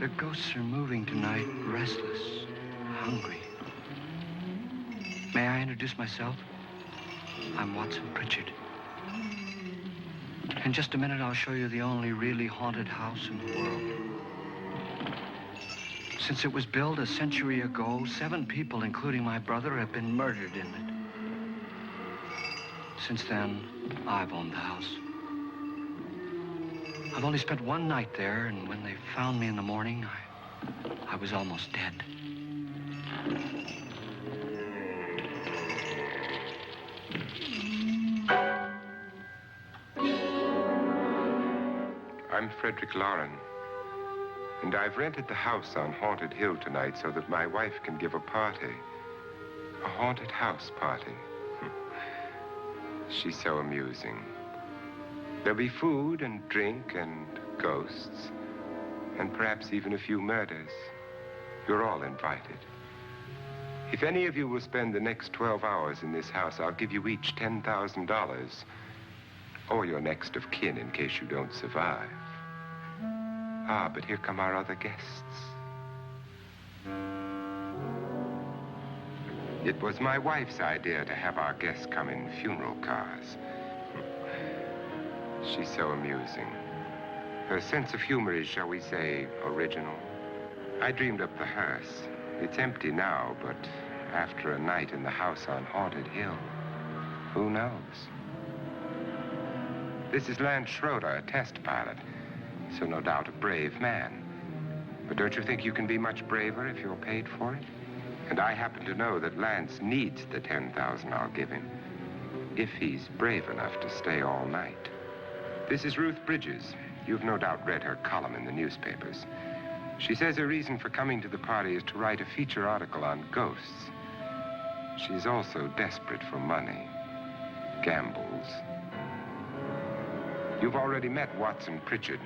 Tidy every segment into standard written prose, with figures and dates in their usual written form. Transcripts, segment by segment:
The ghosts are moving tonight, restless, hungry. May I introduce myself? I'm Watson Pritchard. In just a minute, I'll show you the only really haunted house in the world. Since it was built a century ago, 7 people, including my brother, have been murdered in it. Since then, I've owned the house. I've only spent one night there, and when they found me in the morning, I was almost dead. I'm Frederick Lauren, and I've rented the house on Haunted Hill tonight so that my wife can give a party. A haunted house party. She's so amusing. There'll be food and drink and ghosts, and perhaps even a few murders. You're all invited. If any of you will spend the next 12 hours in this house, I'll give you each $10,000, or your next of kin in case you don't survive. Ah, but here come our other guests. It was my wife's idea to have our guests come in funeral cars. She's so amusing. Her sense of humor is, shall we say, original. I dreamed up the hearse. It's empty now, but after a night in the house on Haunted Hill, who knows? This is Lance Schroeder, a test pilot, so no doubt a brave man. But don't you think you can be much braver if you're paid for it? And I happen to know that Lance needs the $10,000 I'll give him, if he's brave enough to stay all night. This is Ruth Bridges. You've no doubt read her column in the newspapers. She says her reason for coming to the party is to write a feature article on ghosts. She's also desperate for money, gambles. You've already met Watson Pritchard,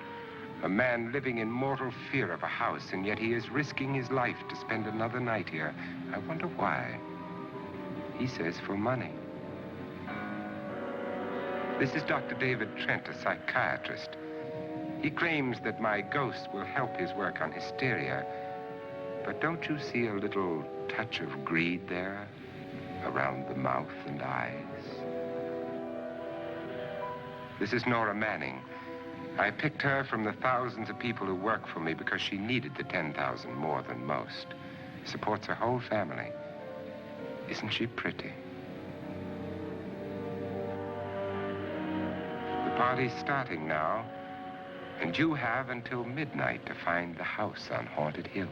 a man living in mortal fear of a house, and yet he is risking his life to spend another night here. I wonder why. He says for money. This is Dr. David Trent, a psychiatrist. He claims that my ghost will help his work on hysteria. But don't you see a little touch of greed there, around the mouth and eyes? This is Nora Manning. I picked her from the thousands of people who work for me because she needed the $10,000 more than most. Supports her whole family. Isn't she pretty? The party's starting now, and you have until midnight to find the house on Haunted Hill.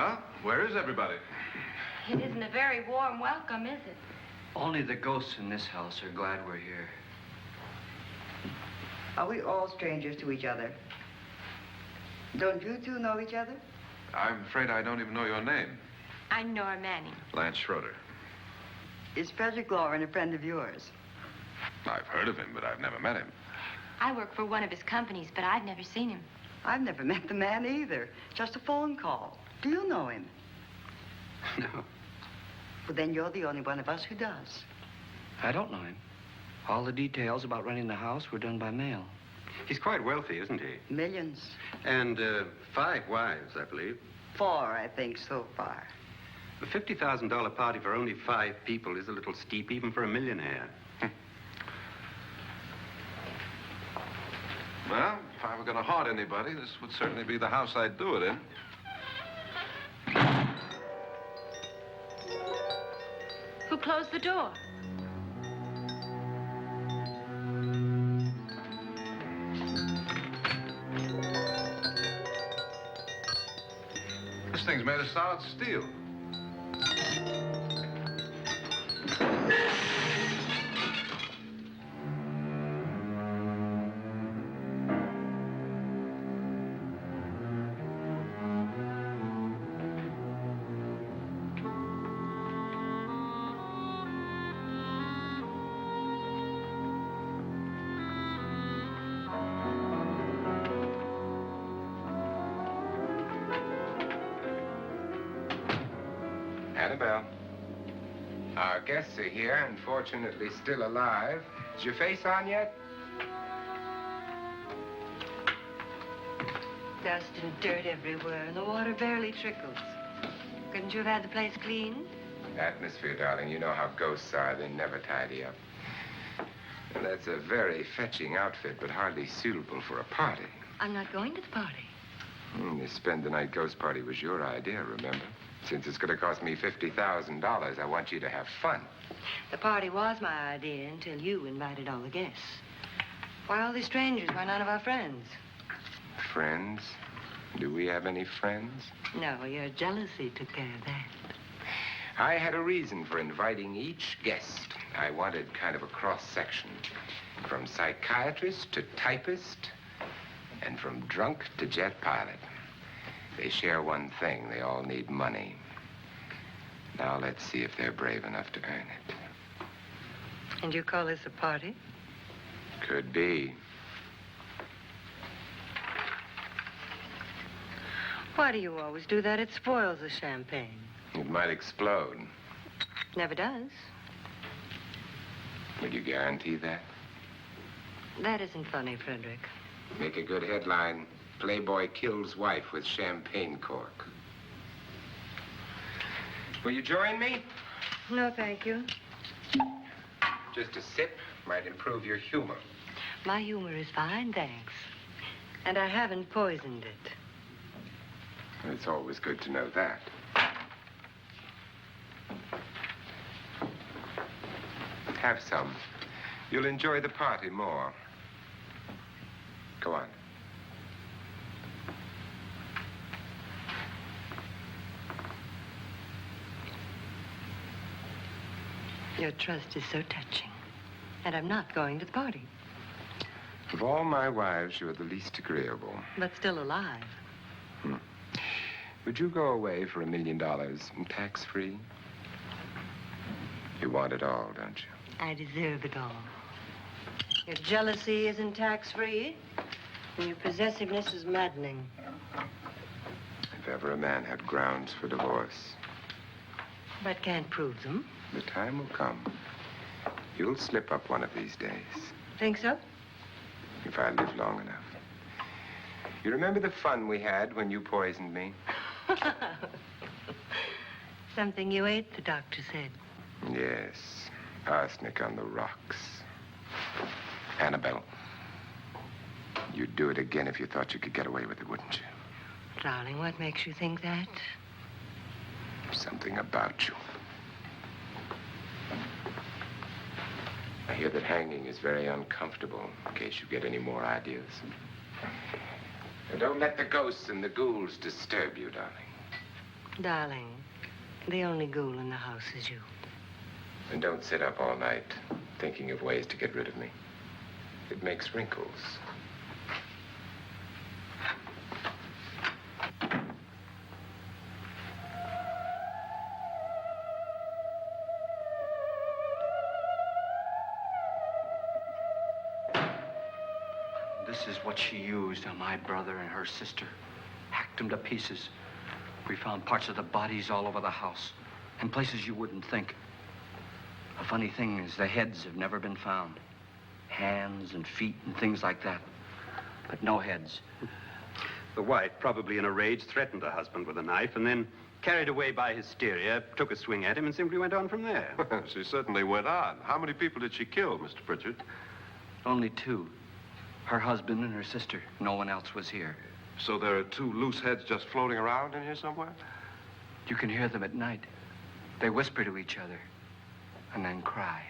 Well, where is everybody? It isn't a very warm welcome, is it? Only the ghosts in this house are glad we're here. Are we all strangers to each other? Don't you two know each other? I'm afraid I don't even know your name. I'm Nora Manning. Lance Schroeder. Is Frederick Loren a friend of yours? I've heard of him, but I've never met him. I work for one of his companies, but I've never seen him. I've never met the man either. Just a phone call. Do you know him? No, Well, then you're the only one of us who does. I don't know him. All the details about renting the house were done by mail. He's quite wealthy, isn't he? Millions. And 5 wives, I believe. 4, I think, so far. A $50,000 party for only 5 people is a little steep, even for a millionaire. Well, if I were going to haunt anybody, this would certainly be the house I'd do it in. Who closed the door? This thing's made of solid steel. Annabelle. Our guests are here, unfortunately still alive. Is your face on yet? Dust and dirt everywhere, and the water barely trickles. Couldn't you have had the place cleaned? Atmosphere, darling. You know how ghosts are. They never tidy up. And that's a very fetching outfit, but hardly suitable for a party. I'm not going to the party. The spend-the-night ghost party was your idea, remember? Since it's going to cost me $50,000, I want you to have fun. The party was my idea until you invited all the guests. Why, all these strangers were none of our friends. Friends? Do we have any friends? No, your jealousy took care of that. I had a reason for inviting each guest. I wanted kind of a cross-section. From psychiatrist to typist, and from drunk to jet pilot. They share one thing. They all need money. Now let's see if they're brave enough to earn it. And you call this a party? Could be. Why do you always do that? It spoils the champagne. It might explode. Never does. Would you guarantee that? That isn't funny, Frederick. Make a good headline. Playboy kills wife with champagne cork. Will you join me? No, thank you. Just a sip might improve your humor. My humor is fine, thanks. And I haven't poisoned it. It's always good to know that. Have some. You'll enjoy the party more. Go on. Your trust is so touching. And I'm not going to the party. Of all my wives, you're the least agreeable. But still alive. Would you go away for $1 million tax-free? You want it all, don't you? I deserve it all. Your jealousy isn't tax-free, and your possessiveness is maddening. If ever a man had grounds for divorce, But can't prove them. the time will come. You'll slip up one of these days, Think so? if I live long enough. You remember the fun we had when you poisoned me? Something you ate, the doctor said. Yes, arsenic on the rocks. Annabelle, you'd do it again if you thought you could get away with it, wouldn't you? Darling, what makes you think that? Something about you. I hear that hanging is very uncomfortable, in case you get any more ideas. And don't let the ghosts and the ghouls disturb you, darling. Darling, the only ghoul in the house is you. And don't sit up all night thinking of ways to get rid of me. It makes wrinkles. This is what she used on my brother and her sister. Hacked them to pieces. We found parts of the bodies all over the house, in places you wouldn't think. The funny thing is the heads have never been found. Hands and feet and things like that. But no heads. The wife, probably in a rage, threatened her husband with a knife and then, carried away by hysteria, took a swing at him and simply went on from there. She certainly went on. How many people did she kill, Mr. Pritchard? Only two. Her husband and her sister. No one else was here. So there are two loose heads just floating around in here somewhere? You can hear them at night. They whisper to each other and then cry.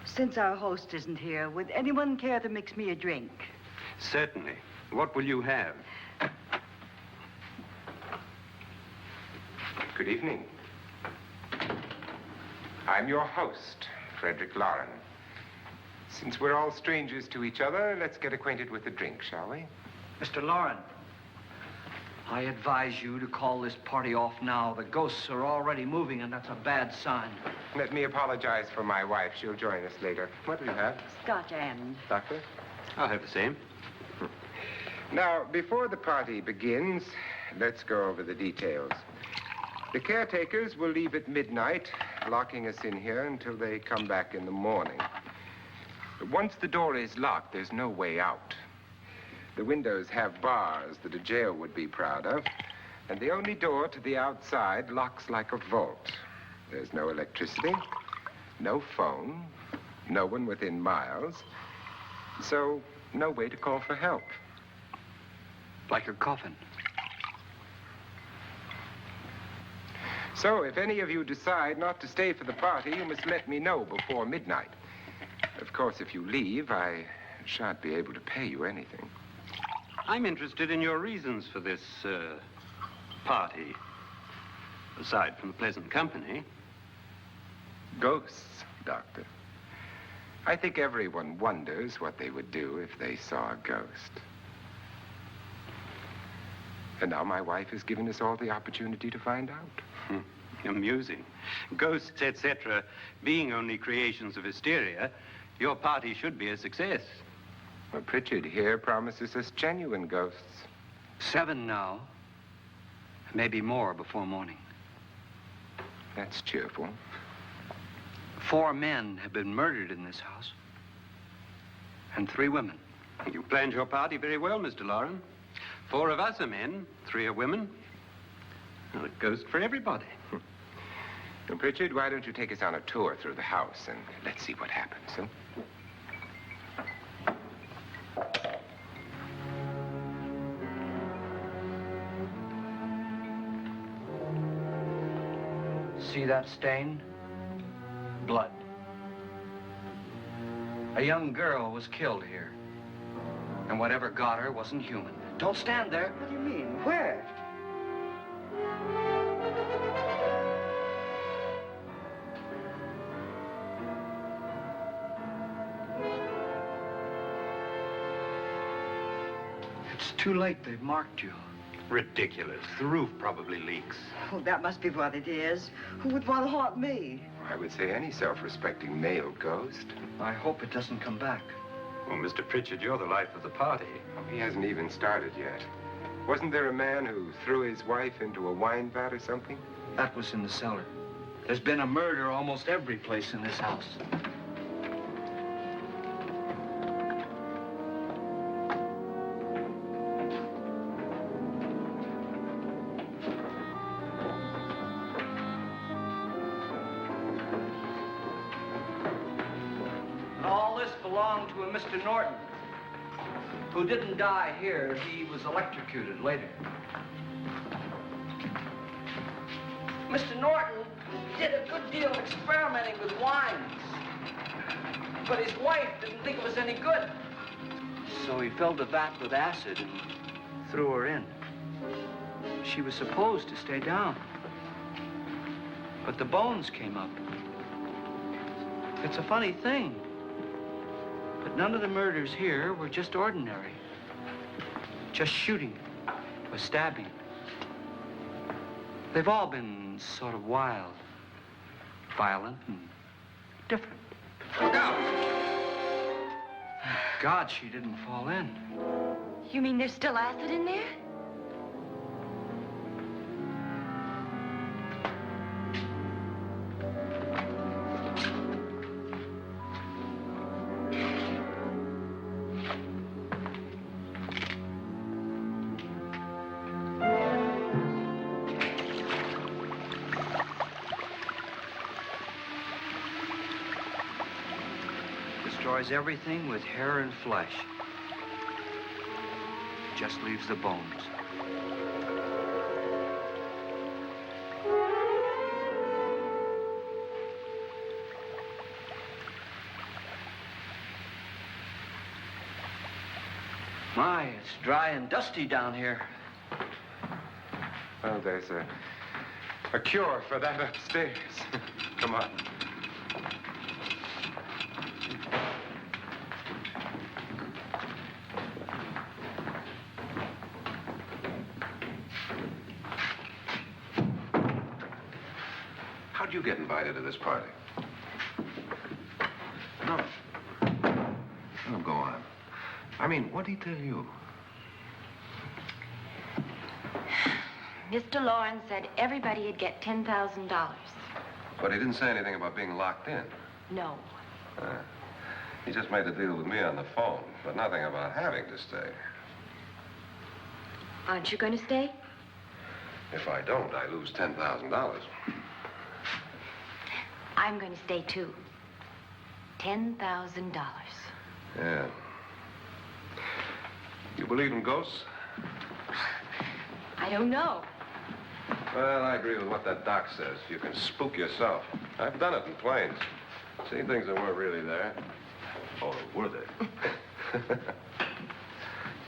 Since our host isn't here, would anyone care to mix me a drink? Certainly. What will you have? Good evening. I'm your host, Frederick Lauren. Since we're all strangers to each other, let's get acquainted with a drink, shall we? Mr. Lauren, I advise you to call this party off now. The ghosts are already moving, and that's a bad sign. Let me apologize for my wife. She'll join us later. What do you have? Scotch and. Doctor? I'll have the same. Now, before the party begins, let's go over the details. The caretakers will leave at midnight, locking us in here until they come back in the morning. Once the door is locked, there's no way out. The windows have bars that a jail would be proud of, and the only door to the outside locks like a vault. There's no electricity, no phone, no one within miles, so no way to call for help. Like a coffin. So if any of you decide not to stay for the party, you must let me know before midnight. Of course, if you leave, I shan't be able to pay you anything. I'm interested in your reasons for this, party. Aside from the pleasant company. Ghosts, Doctor. I think everyone wonders what they would do if they saw a ghost. And now my wife has given us all the opportunity to find out. Amusing. Ghosts, etc., being only creations of hysteria, your party should be a success. Well, Pritchard here promises us genuine ghosts. 7 now. Maybe more before morning. That's cheerful. 4 men have been murdered in this house. And 3 women. You planned your party very well, Mr. Lauren. 4 of us are men, 3 are women. Well, a ghost for everybody. And Pritchard, why don't you take us on a tour through the house and let's see what happens, huh? See that stain? Blood. A young girl was killed here. And whatever got her wasn't human. Don't stand there. What do you mean? Where? It's too late. They've marked you. Ridiculous. The roof probably leaks. Oh, that must be what it is. Who would want to haunt me? I would say any self-respecting male ghost. I hope it doesn't come back. Well, Mr. Pritchard, you're the life of the party. Oh, he hasn't even started yet. Wasn't there a man who threw his wife into a wine vat or something? That was in the cellar. There's been a murder almost every place in this house. And all this belonged to a Mr. Norton, who didn't die here. He was electrocuted later. Mr. Norton did a good deal of experimenting with wines, but his wife didn't think it was any good. So he filled the vat with acid and threw her in. She was supposed to stay down. But the bones came up. It's a funny thing. But none of the murders here were just ordinary. Just shooting or stabbing. They've all been sort of wild, violent, and different. Look out! Thank God she didn't fall in. You mean there's still acid in there? Destroys everything with hair and flesh. Just leaves the bones. My, it's dry and dusty down here. Well, there's a cure for that upstairs. Come on. How'd you get invited to this party? No. No, go on. I mean, what'd he tell you? Mr. Lawrence said everybody'd get $10,000. But he didn't say anything about being locked in. No. He just made the deal with me on the phone, but nothing about having to stay. Aren't you going to stay? If I don't, I lose $10,000. I'm going to stay, too. $10,000. Yeah. You believe in ghosts? I don't know. Well, I agree with what that doc says. You can spook yourself. I've done it in planes. Seen things that weren't really there. Or were they?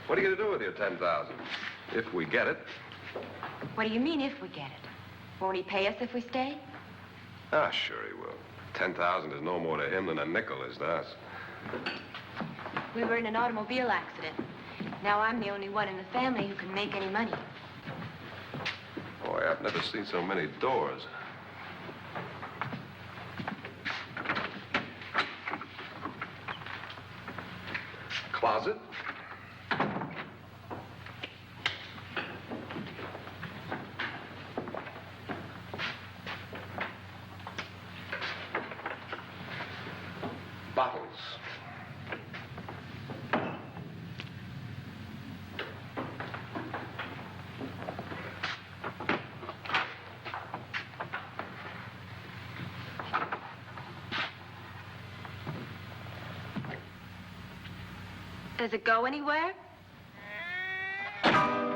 What are you going to do with your $10,000? If we get it. What do you mean, if we get it? Won't he pay us if we stay? Ah, sure he will. 10,000 is no more to him than a nickel is to us. We were in an automobile accident. Now I'm the only one in the family who can make any money. Boy, I've never seen so many doors. Closet. Bottles. Does it go anywhere? Lance!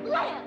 Lance!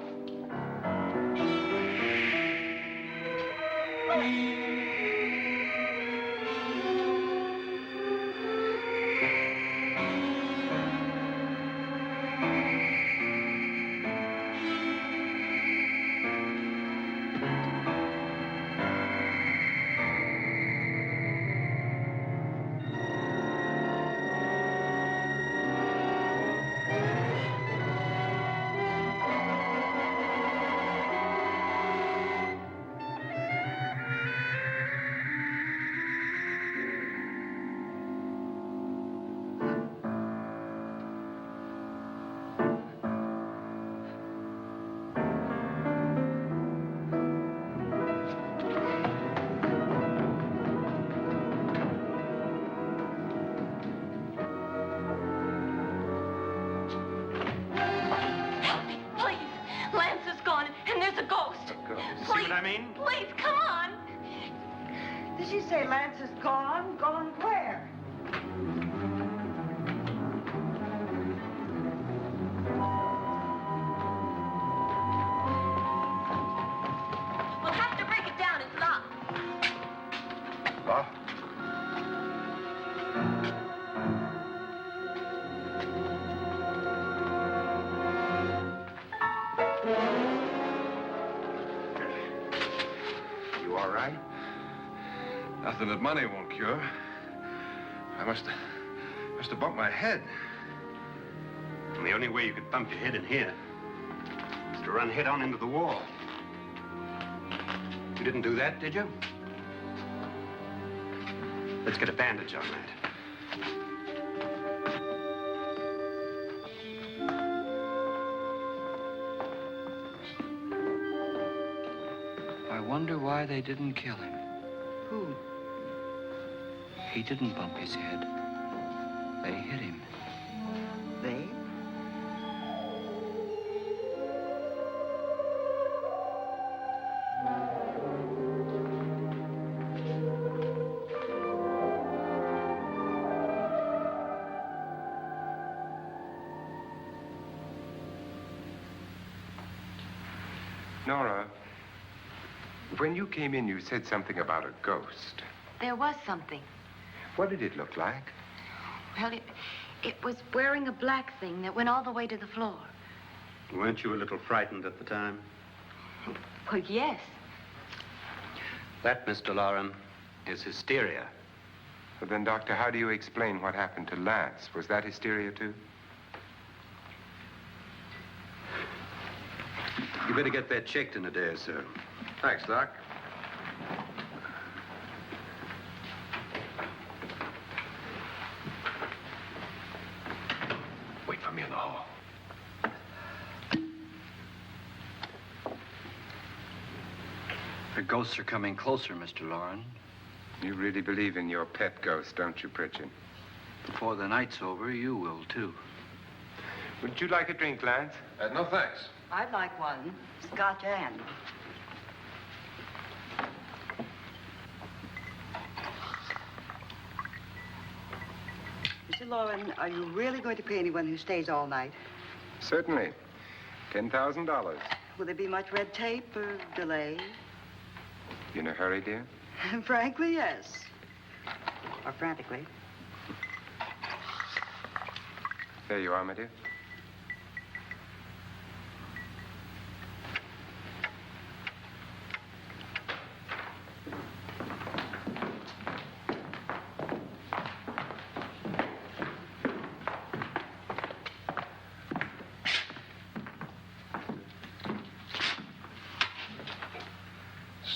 Please, come on. Did she say Lance is gone? Gone where? We'll have to break it down. It's locked. What? something that money won't cure. I must have bumped my head. And the only way you could bump your head in here is to run head on into the wall. You didn't do that, did you? Let's get a bandage on that. I wonder why they didn't kill him. Who? He didn't bump his head. They hit him. They? Nora, when you came in, you said something about a ghost. There was something. What did it look like? Well, it was wearing a black thing that went all the way to the floor. Weren't you a little frightened at the time? Well, yes. That, Mr. Loren, is hysteria. Well, then, Doctor, how do you explain what happened to Lance? Was that hysteria, too? You better get that checked in a day or so. Thanks, Doc. Wait for me in the hall. The ghosts are coming closer, Mr. Loren. You really believe in your pet ghost, don't you, Pritchard? Before the night's over, you will, too. Would you like a drink, Lance? No, thanks. I'd like one. Scotch and. Mr. Loren, are you really going to pay anyone who stays all night? Certainly. $10,000. Will there be much red tape or delay? You in a hurry, dear? Frankly, yes. Or frantically. There you are, my dear.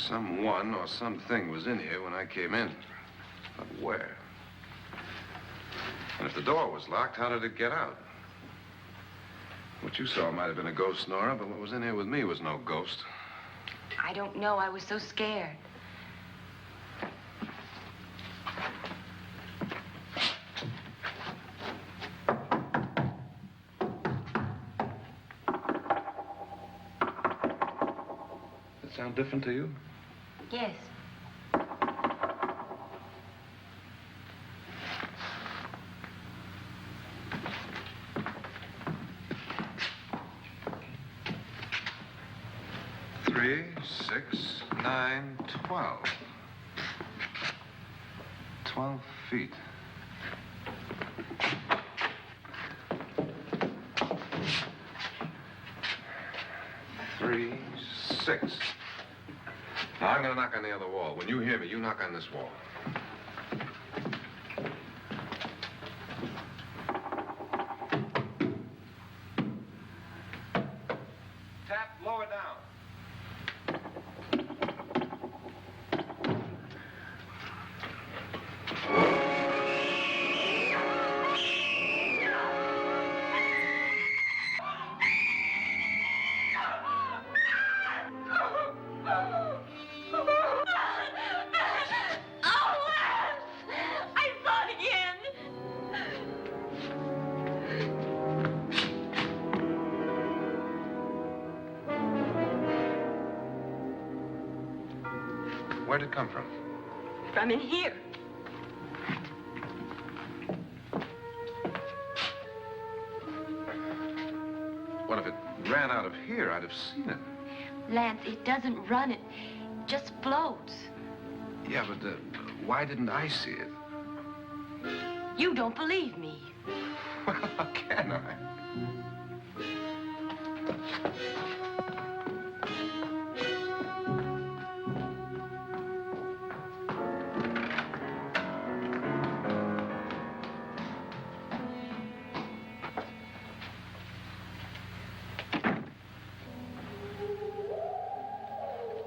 Someone or something was in here when I came in. But where? And if the door was locked, how did it get out? What you saw might have been a ghost, Nora, but what was in here with me was no ghost. I don't know. I was so scared. Does it sound different to you? Yes. Three, 6, 9, 12. 12 feet. Three, 6. Now, I'm going to knock on the other wall. When you hear me, you knock on this wall. Tap lower down. Where'd it come from? From in here. What if it ran out of here? I'd have seen it. Lance, it doesn't run. It just floats. Yeah, but why didn't I see it? You don't believe me. Well, how can I?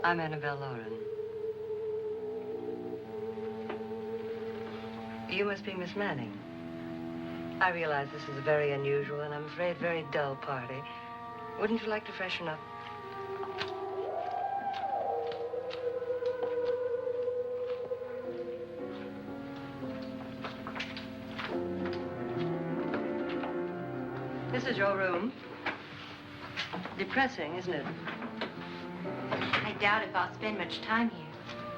I'm Annabelle Lauren. You must be Miss Manning. I realize this is a very unusual and I'm afraid very dull party. Wouldn't you like to freshen up? This is your room. Depressing, isn't it? I doubt if I'll spend much time here.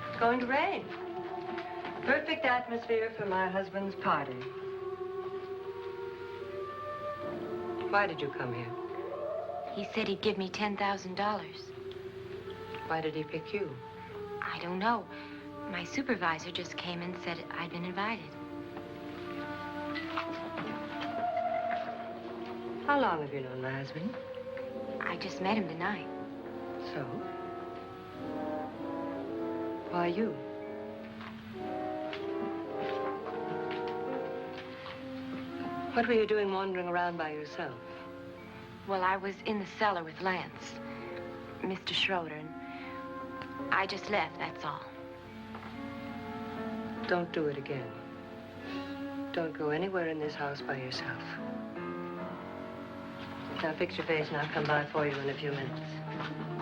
It's going to rain. Perfect atmosphere for my husband's party. Why did you come here? He said he'd give me $10,000. Why did he pick you? I don't know. My supervisor just came and said I'd been invited. How long have you known my husband? I just met him tonight. So? Why you? What were you doing wandering around by yourself? Well, I was in the cellar with Lance, Mr. Schroeder, and I just left, that's all. Don't do it again. Don't go anywhere in this house by yourself. Now fix your face and I'll come by for you in a few minutes.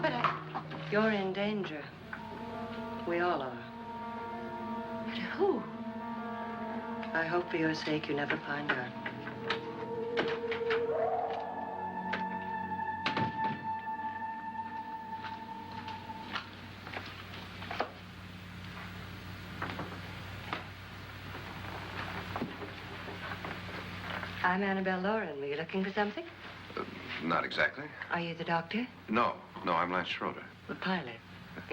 But You're in danger. We all are. but who? I hope for your sake you never find out. I'm Annabelle Lauren. Were you looking for something? Not exactly. Are you the doctor? No, I'm Lance Schroeder. The pilot.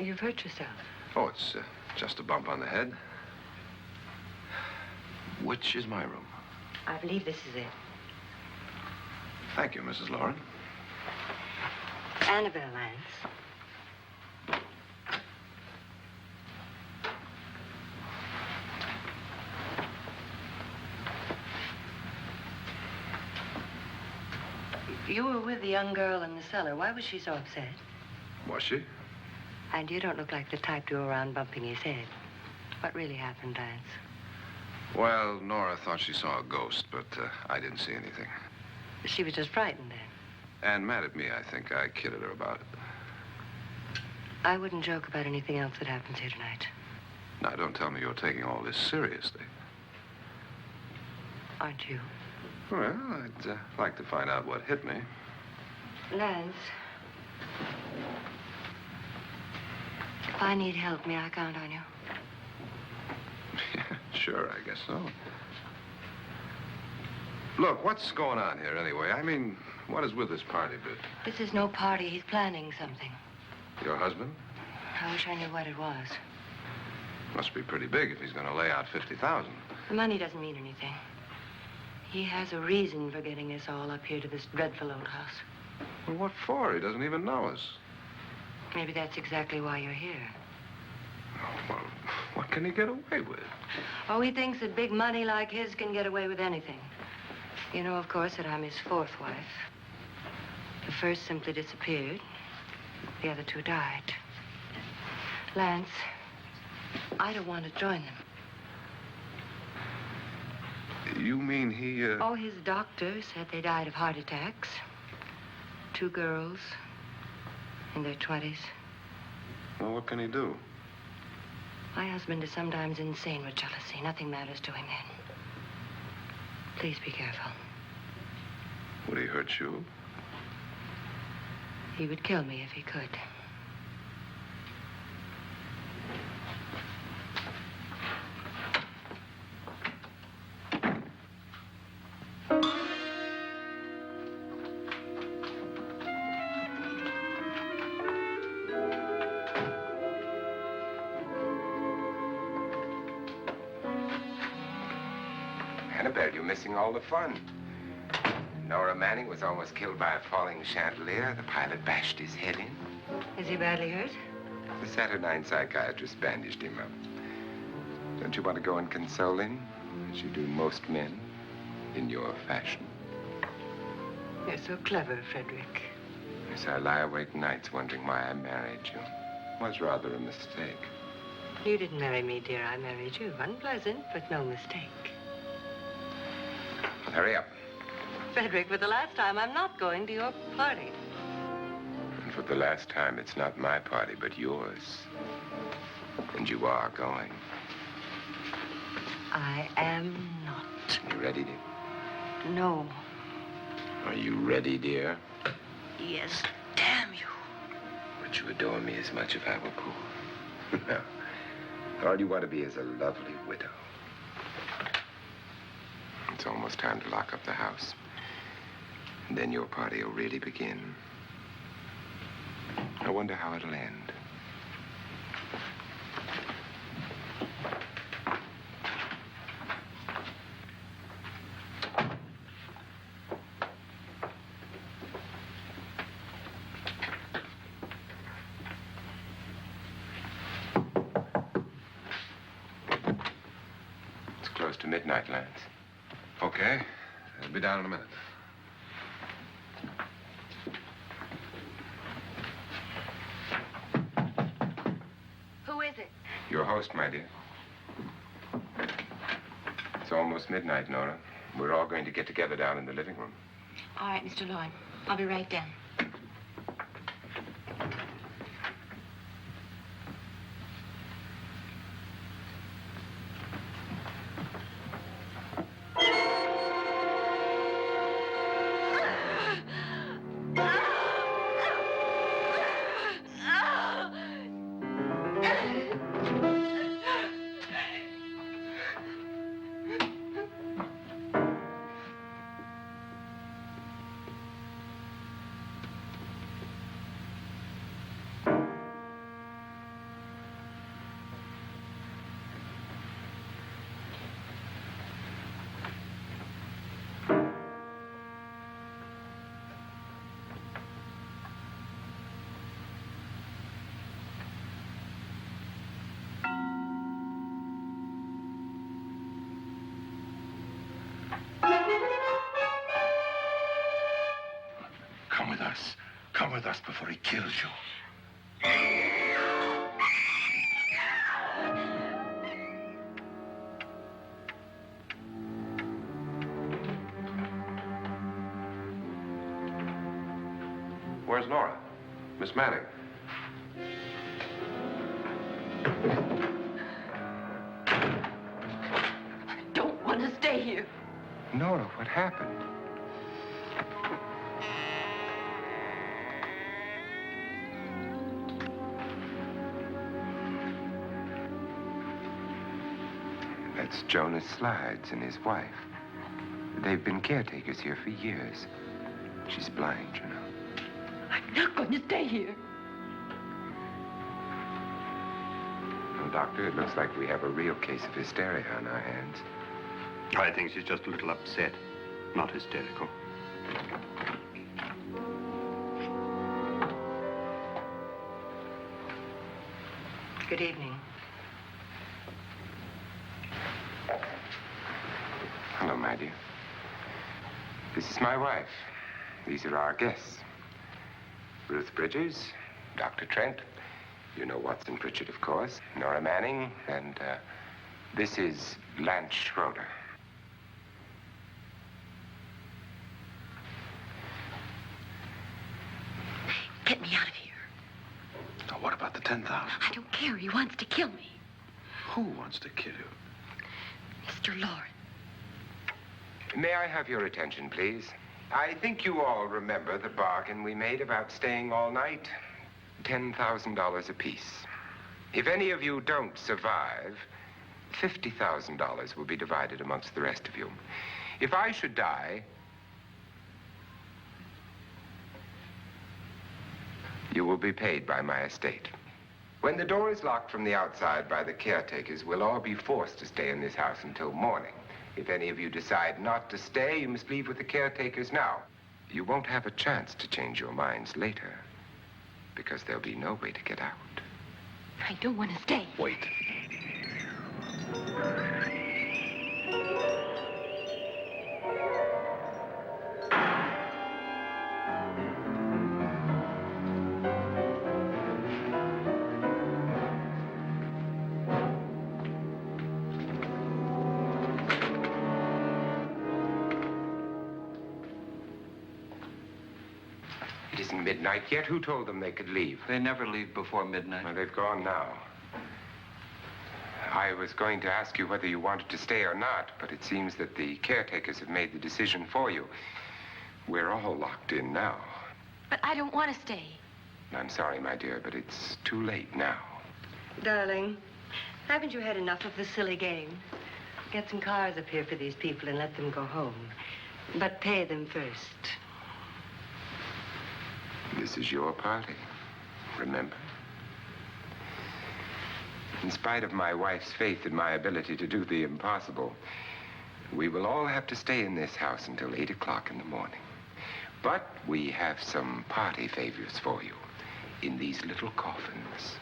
You've hurt yourself. Oh, it's just a bump on the head. Which is my room? I believe this is it. Thank you, Mrs. Lauren. Annabelle Lance. You were with the young girl in the cellar. Why was she so upset? Was she? And you don't look like the type to go around bumping his head. What really happened, Lance? Well, Nora thought she saw a ghost, but I didn't see anything. She was just frightened then. And mad at me, I think. I kidded her about it. I wouldn't joke about anything else that happens here tonight. Now, don't tell me you're taking all this seriously. Aren't you? Well, I'd like to find out what hit me. Lance. If I need help, may I count on you? Yeah, sure, I guess so. Look, what's going on here anyway? I mean, what is with this party bit? This is no party. He's planning something. Your husband? I wish I knew what it was. Must be pretty big if he's going to lay out 50,000. The money doesn't mean anything. He has a reason for getting us all up here to this dreadful old house. Well, what for? He doesn't even know us. Maybe that's exactly why you're here. Oh, well, what can he get away with? Oh, he thinks that big money like his can get away with anything. You know, of course, that I'm his fourth wife. The first simply disappeared. The other two died. Lance, I don't want to join them. You mean he, Oh, his doctor said they died of heart attacks. 2 girls in their 20s. Well, what can he do? My husband is sometimes insane with jealousy. Nothing matters to him then. Please be careful. Would he hurt you? He would kill me if he could. Annabelle, you're missing all the fun. Nora Manning was almost killed by a falling chandelier. The pilot bashed his head in. Is he badly hurt? The Saturnine psychiatrist bandaged him up. Don't you want to go and console him, as you do most men, in your fashion? You're so clever, Frederick. Yes, I lie awake nights wondering why I married you. Was rather a mistake. You didn't marry me, dear. I married you. Unpleasant, but no mistake. Hurry up. Frederick, for the last time, I'm not going to your party. And for the last time, it's not my party, but yours. And you are going. I am not. You ready, dear? No. Are you ready, dear? Yes, damn you. Would you adore me as much if I were poor? No. All you want to be is a lovely widow. It's almost time to lock up the house. And then your party will really begin. I wonder how it'll end. It's close to midnight, Lance. Okay. I'll be down in a minute. Who is it? Your host, my dear. It's almost midnight, Nora. We're all going to get together down in the living room. All right, Mr. Lloyd. I'll be right down. Come with us. Come with us before he kills you. Where's Nora? Miss Manning. I don't want to stay here. Nora, what happened? That's Jonas Slides and his wife. They've been caretakers here for years. She's blind, you know. I'm not going to stay here. Well, Doctor, it looks like we have a real case of hysteria on our hands. I think she's just a little upset, not hysterical. Good evening. Hello, my dear. This is my wife. These are our guests. Ruth Bridges, Dr. Trent. You know Watson Pritchard, of course. Nora Manning, and this is Lance Schroeder. Get me out of here. Now, what about the 10,000? I don't care. He wants to kill me. Who wants to kill you? Mr. Lawrence. May I have your attention, please? I think you all remember the bargain we made about staying all night. $10,000 apiece. If any of you don't survive, $50,000 will be divided amongst the rest of you. If I should die, you will be paid by my estate. When the door is locked from the outside by the caretakers, we'll all be forced to stay in this house until morning. If any of you decide not to stay, you must leave with the caretakers now. You won't have a chance to change your minds later, because there'll be no way to get out. I don't want to stay. Wait. It isn't midnight yet. Who told them they could leave? They never leave before midnight. Well, they've gone now. I was going to ask you whether you wanted to stay or not, but it seems that the caretakers have made the decision for you. We're all locked in now. But I don't want to stay. I'm sorry, my dear, but it's too late now. Darling, haven't you had enough of the silly game? Get some cars up here for these people and let them go home. But pay them first. This is your party, remember? In spite of my wife's faith in my ability to do the impossible, we will all have to stay in this house until 8 o'clock in the morning. But we have some party favors for you in these little coffins.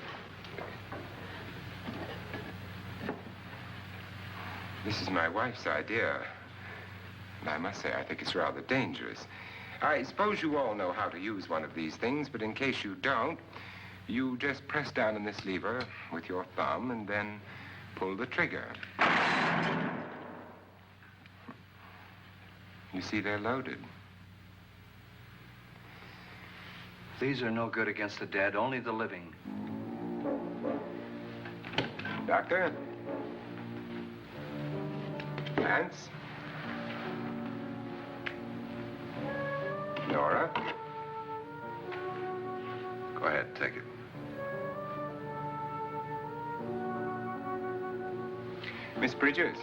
This is my wife's idea. And I must say, I think it's rather dangerous. I suppose you all know how to use one of these things, but in case you don't, you just press down on this lever with your thumb and then pull the trigger. You see, they're loaded. These are no good against the dead, only the living. Doctor? Lance? Nora? Go ahead, take it. Miss Bridges?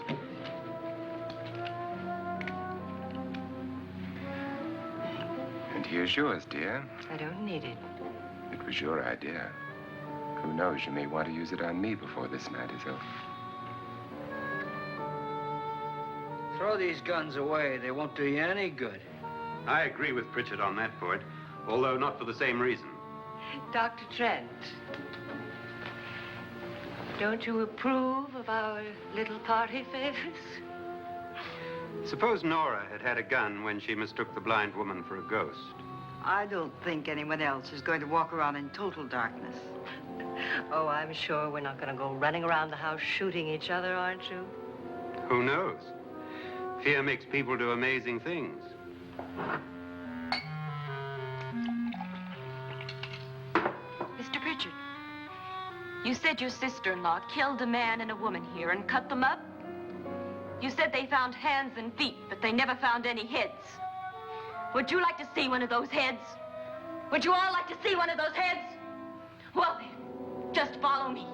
And here's yours, dear. I don't need it. It was your idea. Who knows, you may want to use it on me before this night is over. Throw these guns away. They won't do you any good. I agree with Pritchard on that point, although not for the same reason. Dr. Trent, don't you approve of our little party favors? Suppose Nora had had a gun when she mistook the blind woman for a ghost. I don't think anyone else is going to walk around in total darkness. Oh, I'm sure we're not going to go running around the house shooting each other, aren't you? Who knows? Fear makes people do amazing things. Mr. Pritchard, you said your sister-in-law killed a man and a woman here and cut them up? You said they found hands and feet, but they never found any heads. Would you like to see one of those heads? Would you all like to see one of those heads? Well then, just follow me.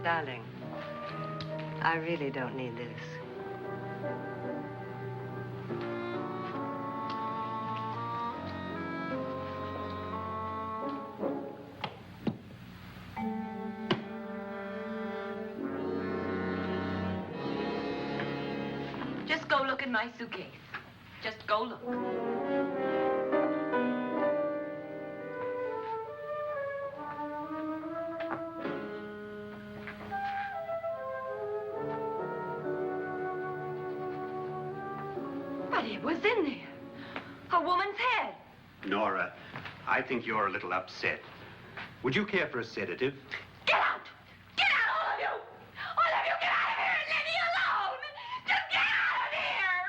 Darling, I really don't need this. Just go look in my suitcase. Just go look. But it was in there. A woman's head. Nora, I think you're a little upset. Would you care for a sedative? Get out! Get out, all of you! All of you, get out of here and leave me alone! Just get out of here!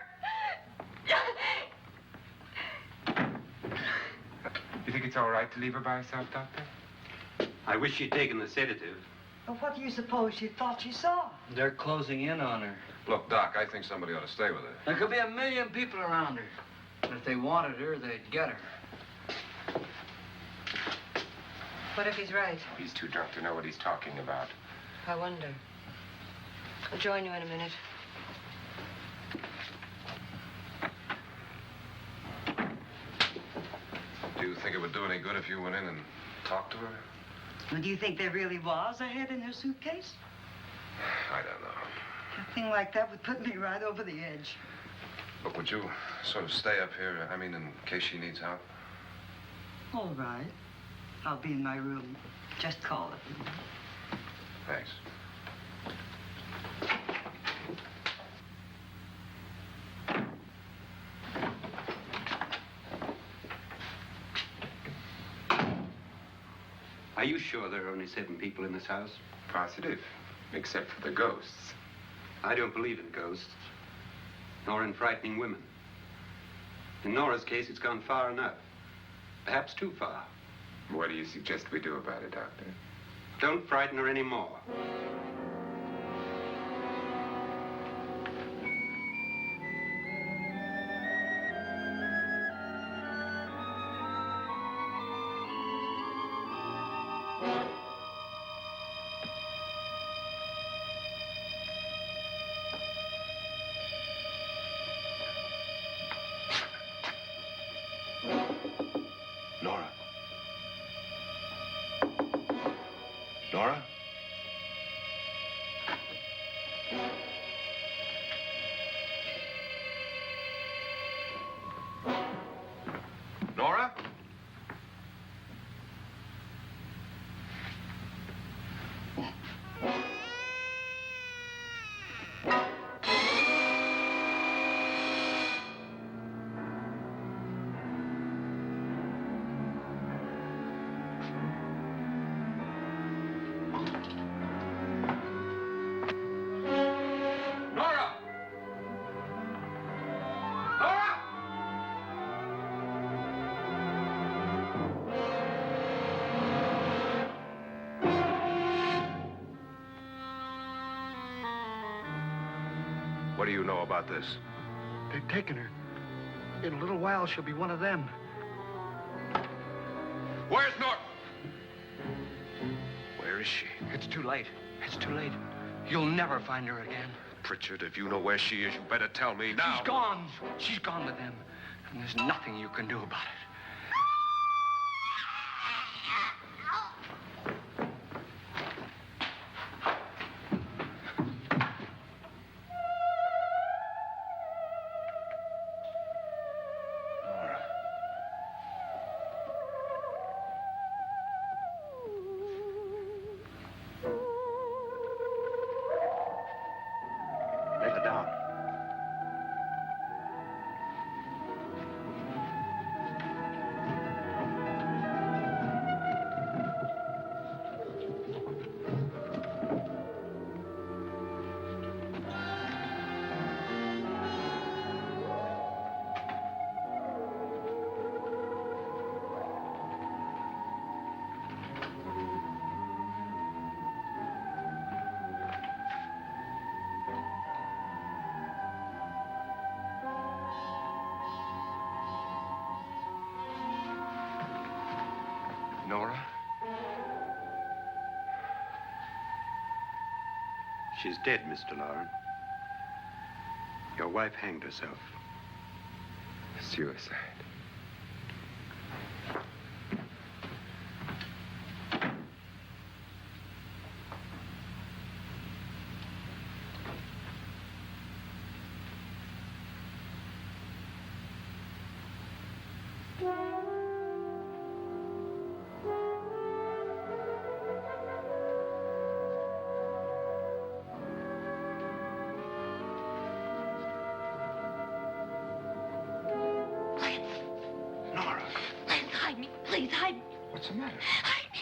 You think it's all right to leave her by herself, Doctor? I wish she'd taken the sedative. Well, what do you suppose she thought she saw? They're closing in on her. Look, Doc, I think somebody ought to stay with her. There could be 1 million people around her. And if they wanted her, they'd get her. What if he's right? He's too drunk to know what he's talking about. I wonder. I'll join you in a minute. Do you think it would do any good if you went in and talked to her? Well, do you think there really was a head in her suitcase? I don't know. A thing like that would put me right over the edge. Look, would you sort of stay up here, in case she needs help? All right. I'll be in my room. Just call it. Thanks. Are you sure there are only 7 people in this house? Positive. Except for the ghosts. I don't believe in ghosts, nor in frightening women. In Nora's case, it's gone far enough. Perhaps too far. What do you suggest we do about it, Doctor? Don't frighten her anymore. Nora? Nora? Nora? Nora! Nora! What do you know about this? They've taken her. In a little while, she'll be one of them. Where's Nora? Where is she? It's too late. It's too late. You'll never find her again. Pritchard, if you know where she is, you better tell me now. She's gone. She's gone with them. And there's nothing you can do about it. Nora. Lay her down. Nora? She's dead, Mr. Lauren. Your wife hanged herself. Suicide. Nora, Please hide me. Please hide me. What's the matter? Hide me.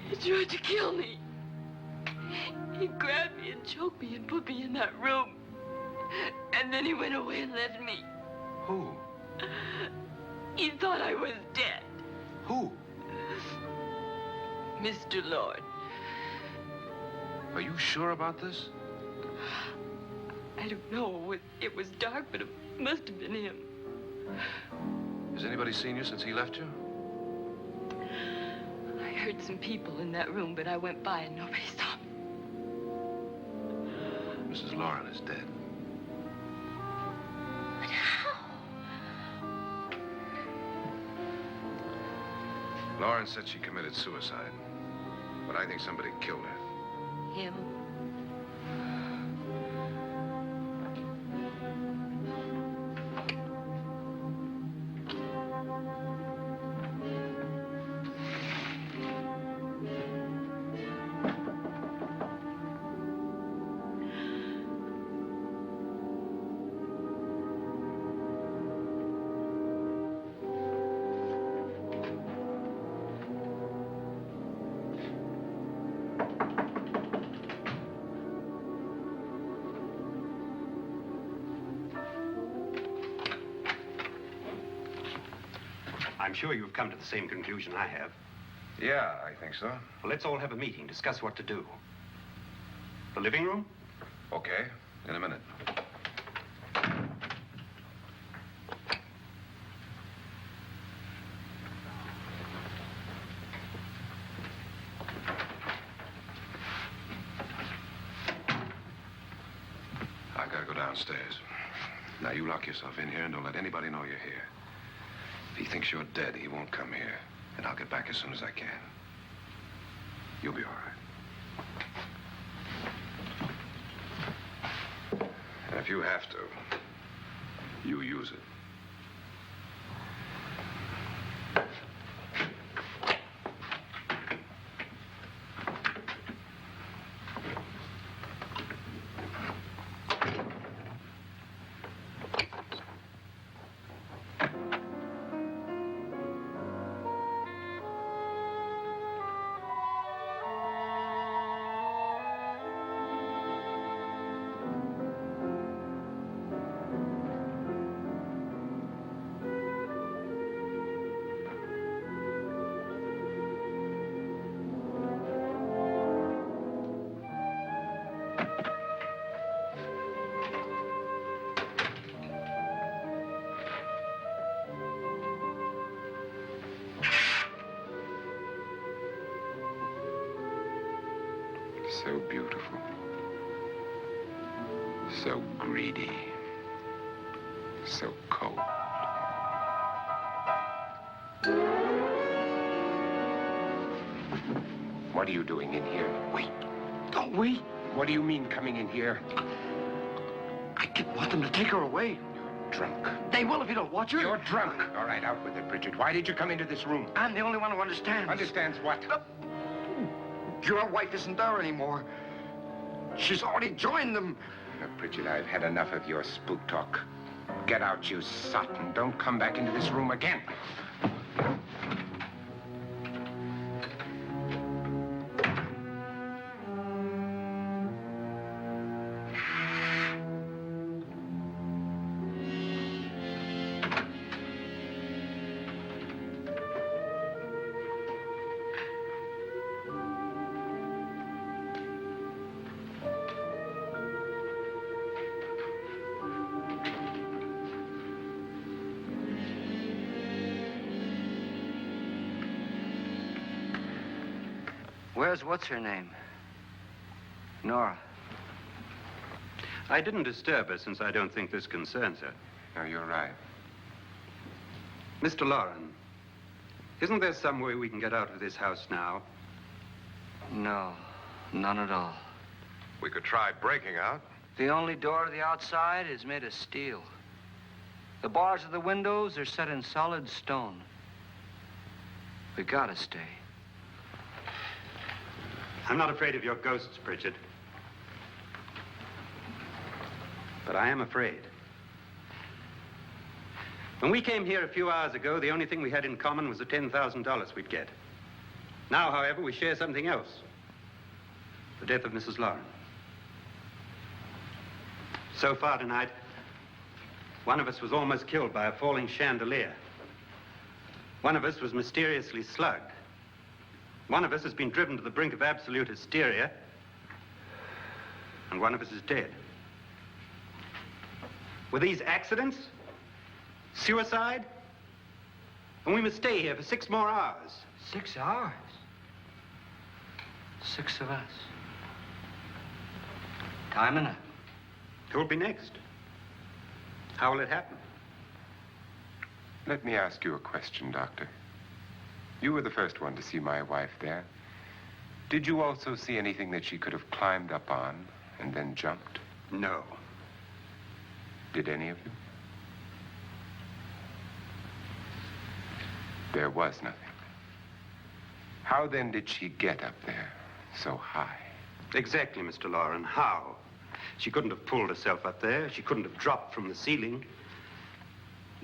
He tried to kill me. He grabbed me and choked me and put me in that room. And then he went away and left me. who? He thought I was dead. Who? Mr. Lord. Are you sure about this? I don't know. It was dark, but it must have been him. Has anybody seen you since he left you? I heard some people in that room, but I went by and nobody saw me. Mrs. Lauren is dead. But how? Lauren said she committed suicide, but I think somebody killed her. Him? I'm sure you've come to the same conclusion I have. Yeah, I think so. Well, let's all have a meeting, discuss what to do. The living room? Okay, in a minute. I gotta go downstairs. Now, you lock yourself in here and don't let anybody know you're here. If he thinks you're dead, he won't come here. And I'll get back as soon as I can. You'll be all right. And if you have to, you use it. So beautiful. So greedy. So cold. What are you doing in here? Wait. Don't wait. What do you mean coming in here? I didn't want them to take her away. Drunk. They will if you don't watch her. You're drunk. All right, out with it, Bridget. Why did you come into this room? I'm the only one who understands. Understands what? Your wife isn't there anymore. She's already joined them. Bridget, I've had enough of your spook talk. Get out, you sot, and don't come back into this room again. Where's what's-her-name? Nora. I didn't disturb her since I don't think this concerns her. No, you're right. Mr. Loren, isn't there some way we can get out of this house now? No, none at all. We could try breaking out. The only door to the outside is made of steel. The bars of the windows are set in solid stone. We gotta stay. I'm not afraid of your ghosts, Pritchard. But I am afraid. When we came here a few hours ago, the only thing we had in common was the $10,000 we'd get. Now, however, we share something else. The death of Mrs. Loren. So far tonight, one of us was almost killed by a falling chandelier. One of us was mysteriously slugged. One of us has been driven to the brink of absolute hysteria, and one of us is dead. Were these accidents? Suicide? And we must stay here for 6 more hours. 6 hours? 6 of us. Time enough. Who will be next? How will it happen? Let me ask you a question, Doctor. You were the first one to see my wife there. Did you also see anything that she could have climbed up on and then jumped? No. Did any of you? There was nothing. How then did she get up there so high? Exactly, Mr. Loren. How? She couldn't have pulled herself up there. She couldn't have dropped from the ceiling.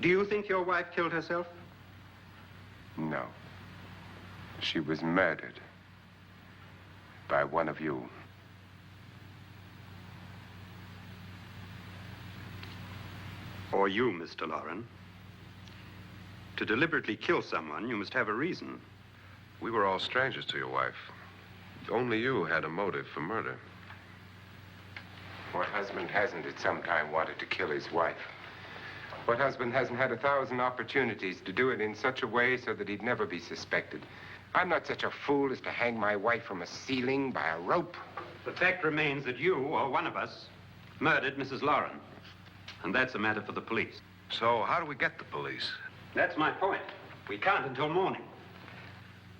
Do you think your wife killed herself? No. She was murdered by one of you. Or you, Mr. Loren. To deliberately kill someone, you must have a reason. We were all strangers to your wife. Only you had a motive for murder. What husband hasn't at some time wanted to kill his wife? What husband hasn't had 1,000 opportunities to do it in such a way so that he'd never be suspected? I'm not such a fool as to hang my wife from a ceiling by a rope. The fact remains that you, or one of us, murdered Mrs. Lauren. And that's a matter for the police. So how do we get the police? That's my point. We can't until morning.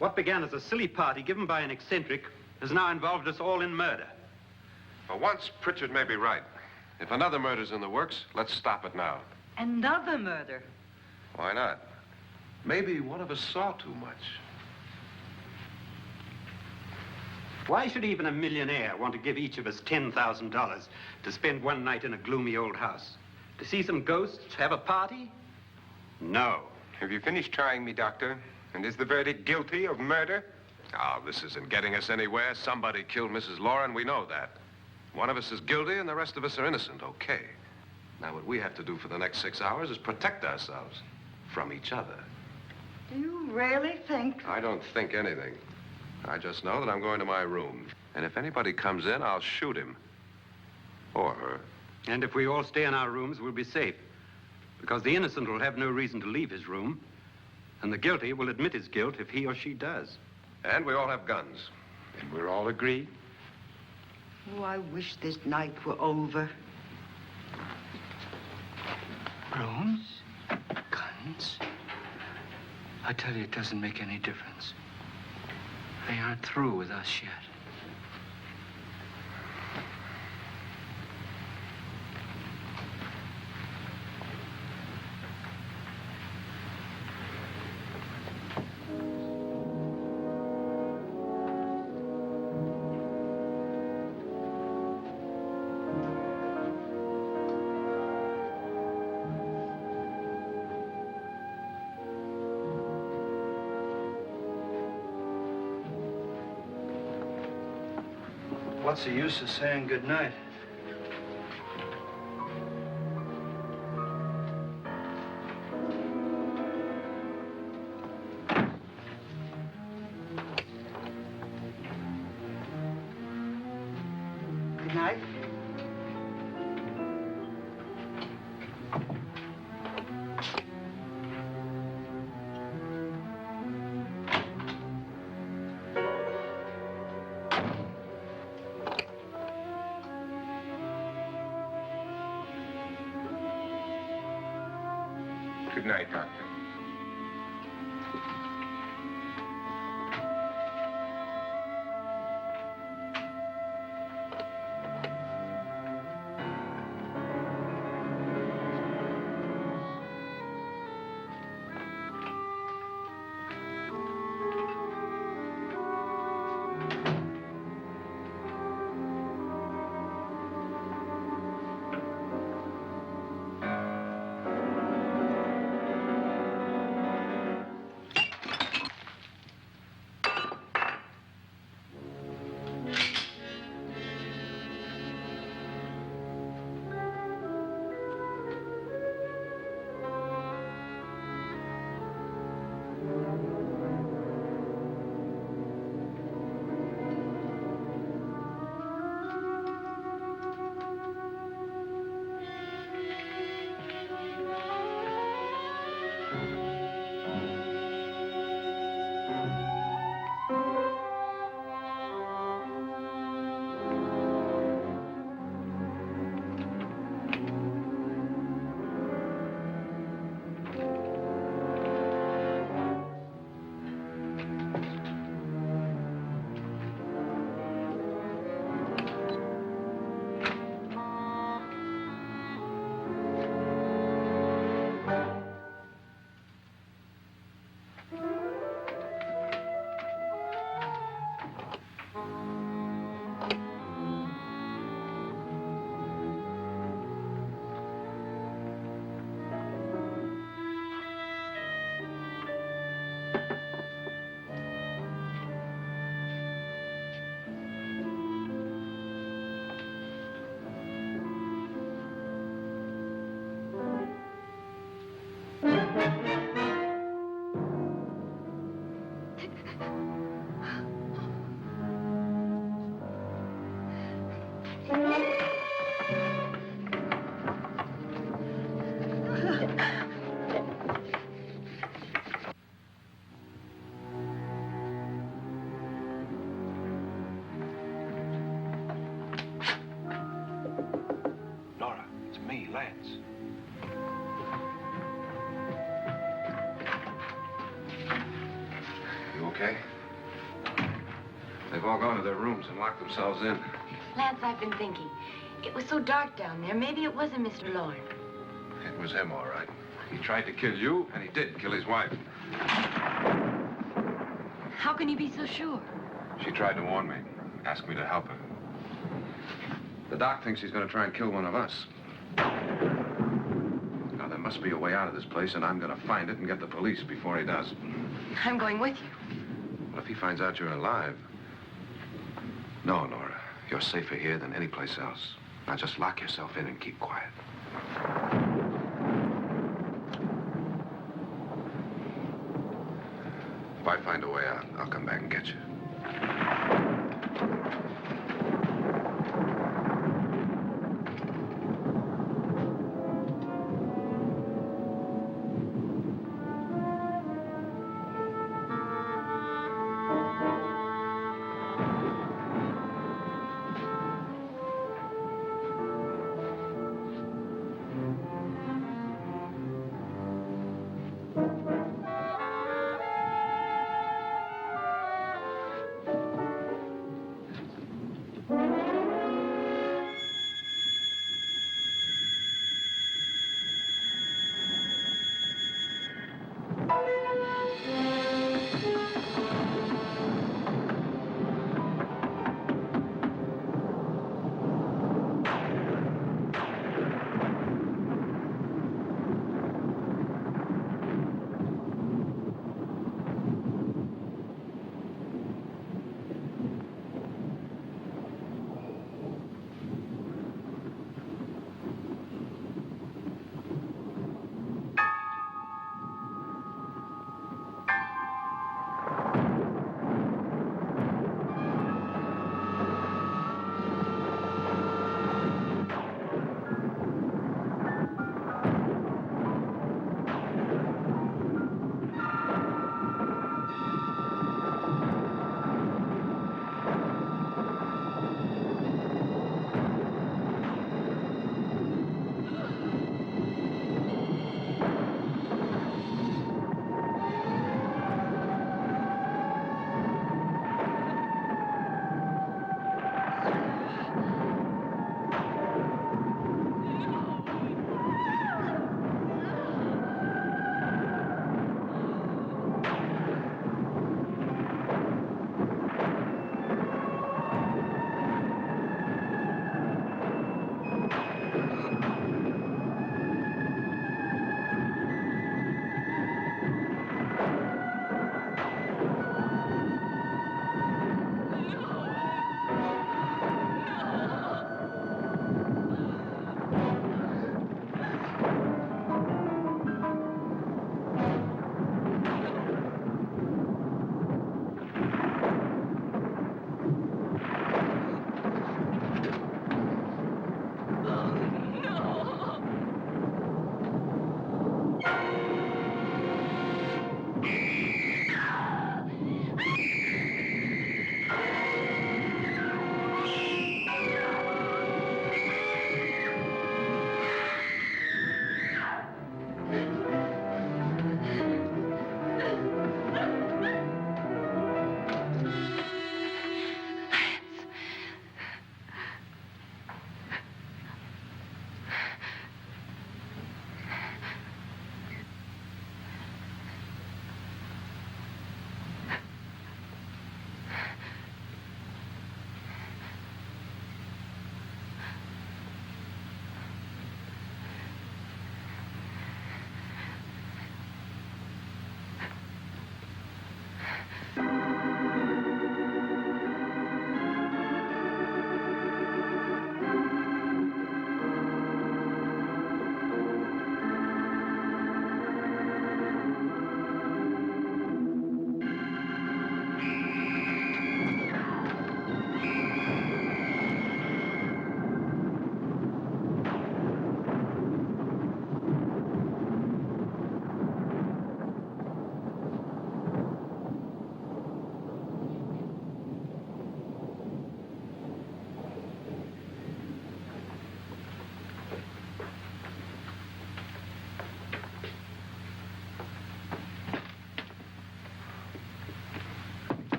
What began as a silly party given by an eccentric has now involved us all in murder. For once, Pritchard may be right. If another murder's in the works, let's stop it now. Another murder. Why not? Maybe one of us saw too much. Why should even a millionaire want to give each of us $10,000 to spend one night in a gloomy old house? To see some ghosts, have a party? No. Have you finished trying me, Doctor? And is the verdict guilty of murder? Oh, this isn't getting us anywhere. Somebody killed Mrs. Lauren, we know that. One of us is guilty and the rest of us are innocent, okay. Now, what we have to do for the next 6 hours is protect ourselves from each other. Do you really think? I don't think anything. I just know that I'm going to my room. And if anybody comes in, I'll shoot him. Or her. And if we all stay in our rooms, we'll be safe. Because the innocent will have no reason to leave his room. And the guilty will admit his guilt if he or she does. And we all have guns. And we're all agreed? Oh, I wish this night were over. Rooms? Guns? I tell you, it doesn't make any difference. They aren't through with us yet. What's the use of saying goodnight? Good night. Good night, Doctor. Nora, it's me, Lance. You okay? They've all gone to their rooms and locked themselves in. Lance, I've been thinking. It was so dark down there. Maybe it wasn't Mr. Lorne. It was him, all right. He tried to kill you, and he did kill his wife. How can you be so sure? She tried to warn me, asked me to help her. The doc thinks he's going to try and kill one of us. Now, there must be a way out of this place, and I'm going to find it and get the police before he does. I'm going with you. Well, if he finds out you're alive... No, Nora. You're safer here than any place else. Now, just lock yourself in and keep quiet. If I find a way out, I'll come back and get you.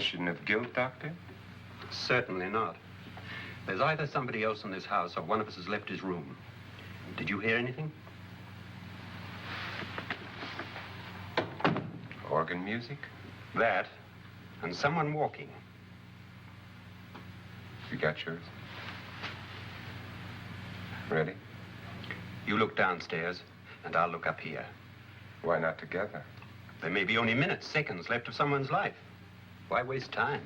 admission of guilt, Doctor? Certainly not. There's either somebody else in this house or one of us has left his room. Did you hear anything? Organ music? That, and someone walking. You got yours? Ready? You look downstairs, and I'll look up here. Why not together? There may be only minutes, seconds left of someone's life. Why waste time?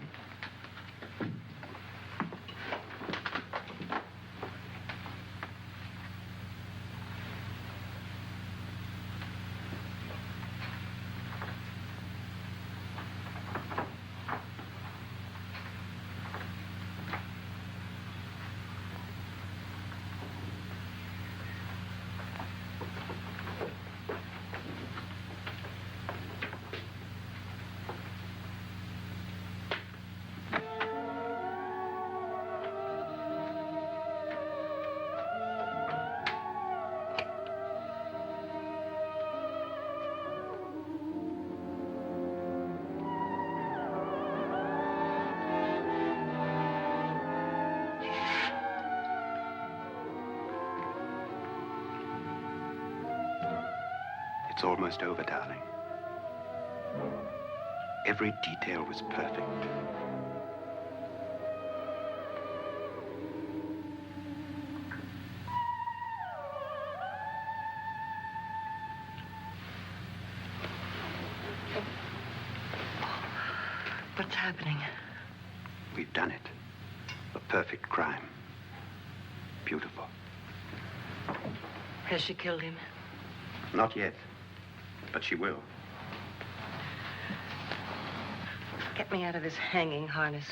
It's almost over, darling. Every detail was perfect. What's happening? We've done it. A perfect crime. Beautiful. Has she killed him? Not yet, but she will. Get me out of this hanging harness.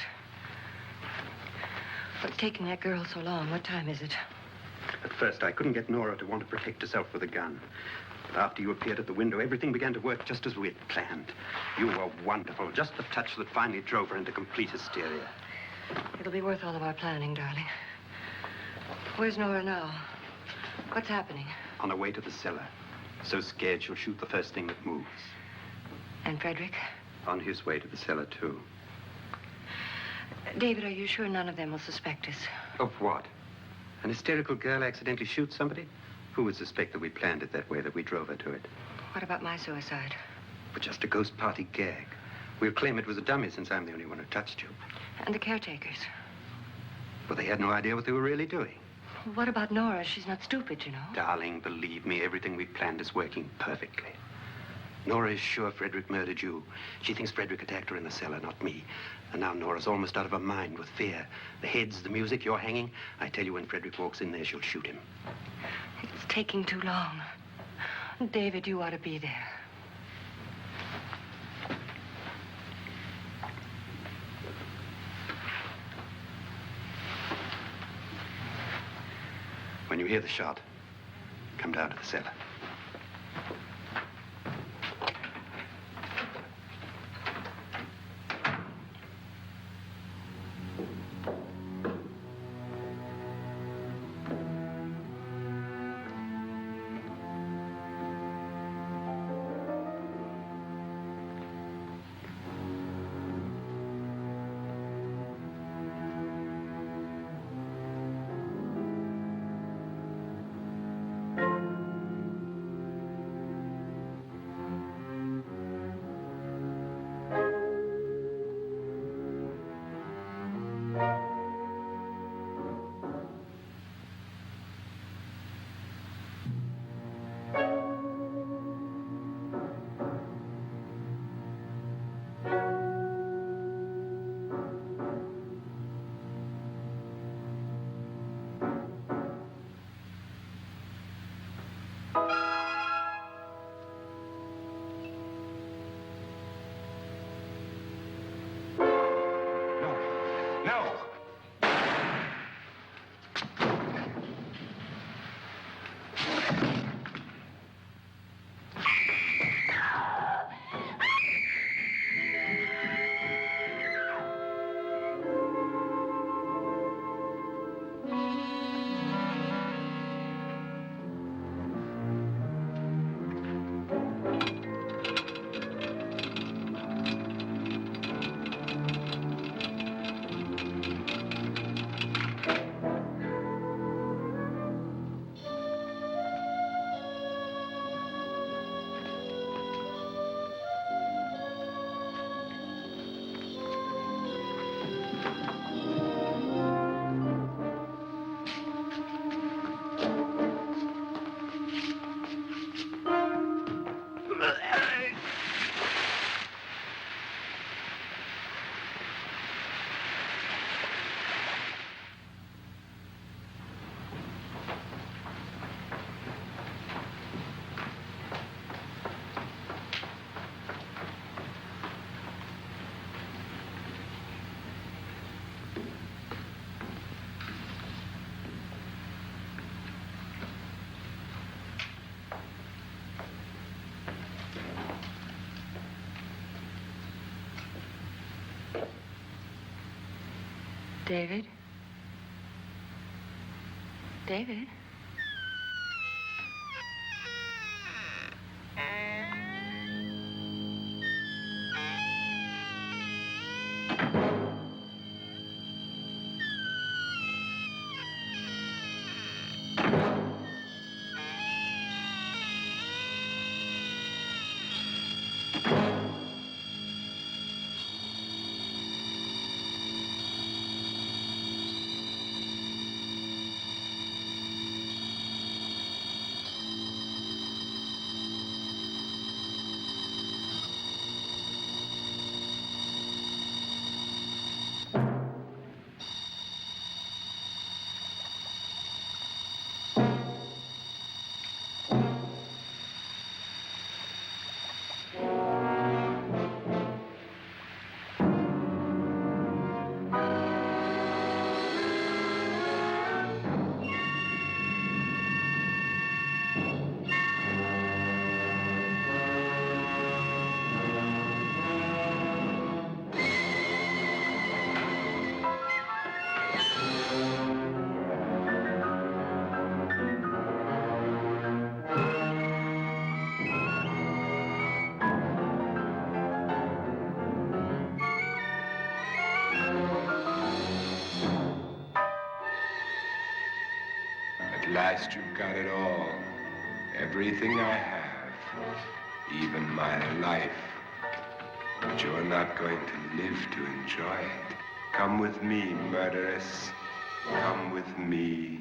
What's taking that girl so long? What time is it? At first, I couldn't get Nora to want to protect herself with a gun. But after you appeared at the window, everything began to work just as we had planned. You were wonderful. Just the touch that finally drove her into complete hysteria. It'll be worth all of our planning, darling. Where's Nora now? What's happening? On her way to the cellar. So scared she'll shoot the first thing that moves. And Frederick? On his way to the cellar, too. David, are you sure none of them will suspect us? Of what? An hysterical girl accidentally shoots somebody? Who would suspect that we planned it that way, that we drove her to it? What about my suicide? But just a ghost party gag. We'll claim it was a dummy since I'm the only one who touched you. And the caretakers? But they had no idea what they were really doing. What about Nora? She's not stupid, you know. Darling, believe me, everything we planned is working perfectly. Nora is sure Frederick murdered you. She thinks Frederick attacked her in the cellar, not me. And now Nora's almost out of her mind with fear. The heads, the music, you're hanging. I tell you, when Frederick walks in there, she'll shoot him. It's taking too long. David, you ought to be there. When you hear the shot, come down to the cellar. David? David? At last you've got it all. Everything I have. Even my life. But you're not going to live to enjoy it. Come with me, murderess. Come with me.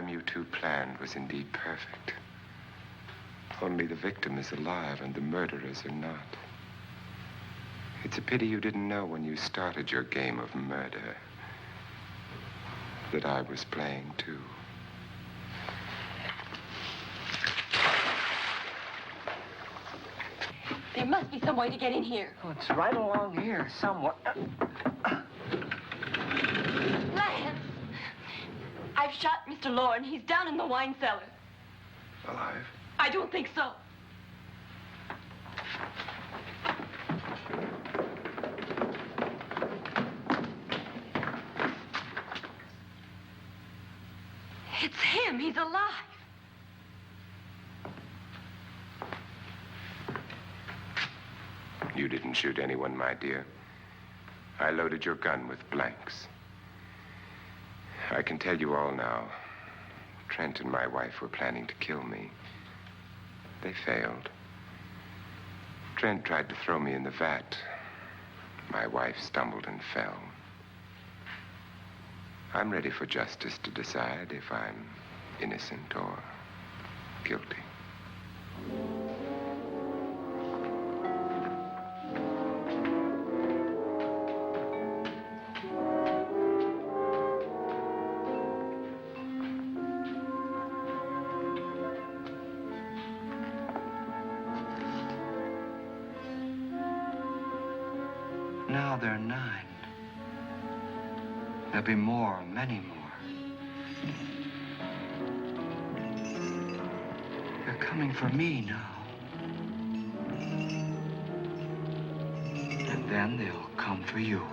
You two planned was indeed perfect. Only the victim is alive and the murderers are not. It's a pity you didn't know when you started your game of murder that I was playing too. There must be some way to get in here. Oh, it's right along here somewhere. Lance! I've shot Mr. Lorne. He's down in the wine cellar. Alive? I don't think so. It's him. He's alive. You didn't shoot anyone, my dear. I loaded your gun with blanks. I can tell you all now. Trent and my wife were planning to kill me. They failed. Trent tried to throw me in the vat. My wife stumbled and fell. I'm ready for justice to decide if I'm innocent or guilty. Now they're 9. There'll be more, many more. They're coming for me now. And then they'll come for you.